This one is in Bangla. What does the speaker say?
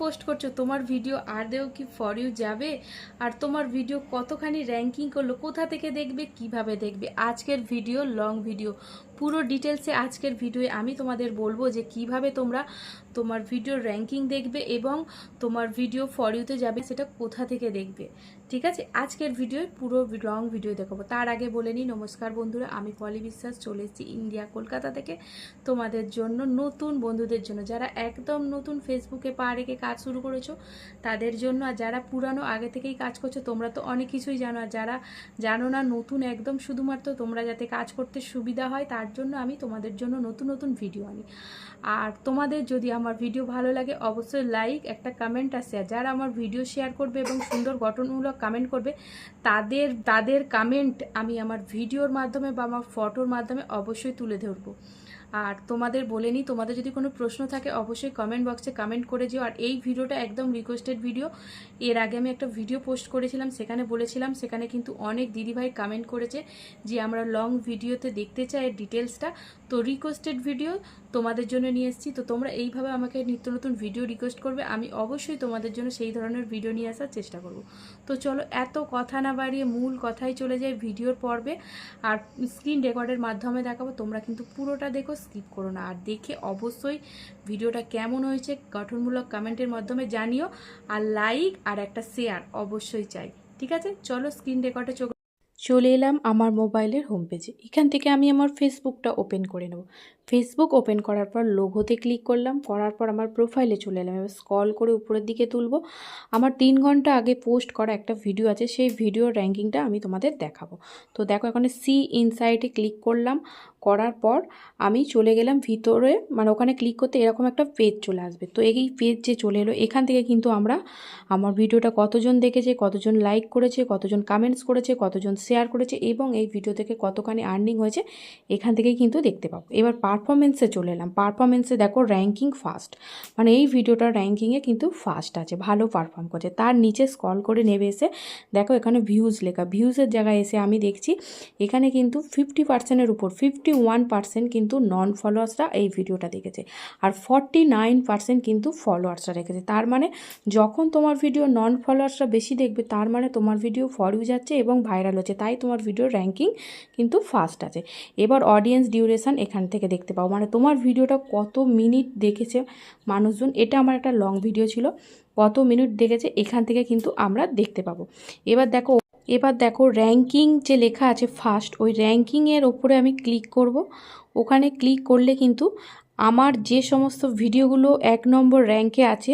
পোস্ট করছো, তোমার ভিডিও আদৌ কি ফর ইউ যাবে? আর তোমার ভিডিও কতখানি র্যাঙ্কিং করলো, কোথা থেকে দেখবে, কিভাবে দেখবে? আজকের ভিডিও লং ভিডিও, পুরো ডিটেলসে আজকের ভিডিওয়ে আমি তোমাদের বলবো যে কিভাবে তোমরা তোমার ভিডিওর র্যাঙ্কিং দেখবে এবং তোমার ভিডিও ফর ইউতে যাবে সেটা কোথা থেকে দেখবে। ঠিক আছে, আজকের ভিডিওয় পুরো লং ভিডিও দেখাবো। তার আগে বলে নিই, নমস্কার বন্ধুরা, আমি পলি বিশ্বাস চলে এসেছি ইন্ডিয়া কলকাতা থেকে তোমাদের জন্য, নতুন বন্ধুদের জন্য, যারা একদম নতুন ফেসবুকে পা রেখে কাজ শুরু করেছো তাদের জন্য, আর যারা পুরানো আগে থেকেই কাজ করছো তোমরা তো অনেক কিছুই জানো, আর যারা জানো না নতুন একদম শুধুমাত্র তোমরা যাতে কাজ করতে সুবিধা হয় তার জন্য আমি তোমাদের জন্য নতুন নতুন ভিডিও আনি। আর তোমাদের যদি আমার ভিডিও ভালো লাগে অবশ্যই লাইক, একটা কমেন্ট আর শেয়ার। যারা আমার ভিডিও শেয়ার করবে এবং সুন্দর গঠনমূলক কমেন্ট করবে তাদের কমেন্ট আমি আমার ভিডিওর মাধ্যমে বা আমার ফটোর মাধ্যমে অবশ্যই তুলে ধরবো। আর তোমাদের বলে নিই, তোমাদের যদি কোনো প্রশ্ন থাকে অবশ্যই কমেন্ট বক্সে কমেন্ট করে যেও। আর এই ভিডিওটা একদম রিকোয়েস্টেড ভিডিও। এর আগে আমি একটা ভিডিও পোস্ট করেছিলাম, সেখানে বলেছিলাম, সেখানে কিন্তু অনেক দিদিভাই কমেন্ট করেছে যে আমরা লং ভিডিওতে দেখতে চাই এর ডিটেলসটা। তো রিকোয়েস্টেড ভিডিও তোমাদের জন্য নিয়ে এসেছি। তো তোমরা এইভাবে আমাকে নিত্য নতুন ভিডিও রিকোয়েস্ট করবে, আমি অবশ্যই তোমাদের জন্য সেই ধরনের ভিডিও নিয়ে আসার চেষ্টা করব। তো চলো এত কথা না বাড়িয়ে মূল কথাই চলে যায় ভিডিওর পর্বে। আর স্ক্রিন রেকর্ডের মাধ্যমে দেখাবো, তোমরা কিন্তু পুরোটা দেখো, স্কিপ করো না। আর দেখে অবশ্যই ভিডিওটা কেমন হয়েছে গঠনমূলক কমেন্টের মাধ্যমে জানিও। আর লাইক আর একটা শেয়ার অবশ্যই চাই। ঠিক আছে, চলো স্ক্রিন রেকর্ডে চলে এলাম আমার মোবাইলের হোম পেজে। এখান থেকে আমি আমার ফেসবুকটা ওপেন করে নেব। ফেসবুক ওপেন করার পর লোগোতে ক্লিক করলাম, করার পর আমার প্রোফাইলে চলে এলাম। এবার স্ক্রল করে উপরের দিকে তুলবো। আমার 3 ঘন্টা আগে পোস্ট করা একটা ভিডিও আছে, সেই ভিডিওর র্যাঙ্কিংটা আমি তোমাদের দেখাবো। তো দেখো এখানে সি ইনসাইটে ক্লিক করলাম, করার পর আমি চলে গেলাম ভিতরে, মানে ওখানে ক্লিক করতে এরকম একটা পেজ চলে আসবে। তো এই পেজ যে চলে এলো, এখান থেকে কিন্তু আমরা আমার ভিডিওটা কতজন দেখেছে, কতজন লাইক করেছে, কতজন কমেন্টস করেছে, কতজন শেয়ার করেছে এবং এই ভিডিও থেকে কতখানি আর্নিং হয়েছে এখান থেকেই কিন্তু দেখতে পাবো। এবার পারফরমেন্সে চলে এলাম। পারফরমেন্সে দেখো র্যাঙ্কিং ফার্স্ট, মানে এই ভিডিওটার র্যাঙ্কিংয়ে কিন্তু ফার্স্ট আছে, ভালো পারফর্ম করছে। তার নিচে স্ক্রল করে নেমে এসে দেখো এখানে ভিউজ লেখা, ভিউজের জায়গায় এসে আমি দেখছি এখানে কিন্তু 50%-এর উপর 51% কিন্তু নন ফলোয়ার্সরা এই ভিডিওটা দেখেছে, আর 49% কিন্তু ফলোয়ার্সরা রেখেছে। তার মানে যখন তোমার ভিডিও নন ফলোয়ার্সরা বেশি দেখবে তার মানে তোমার ভিডিও ফর ইউ যাচ্ছে এবং ভাইরাল হচ্ছে, তাই তোমার ভিডিওর র্যাঙ্কিং কিন্তু ফার্স্ট আছে। এবার অডিয়েন্স ডিউরেশন এখান থেকে দেখতে পাও, মানে তোমার ভিডিওটা কত মিনিট দেখেছে মানুষজন। এটা আমার একটা লং ভিডিও ছিল, কত মিনিট দেখেছে এখান থেকে কিন্তু আমরা দেখতে পাবো। এবার দেখো র্যাঙ্কিং যে লেখা আছে ফার্স্ট, ওই র্যাঙ্কিংয়ের ওপরে আমি ক্লিক করব। ওখানে ক্লিক করলে কিন্তু আমার যে সমস্ত ভিডিওগুলো 1 নম্বর র্যাঙ্কে আছে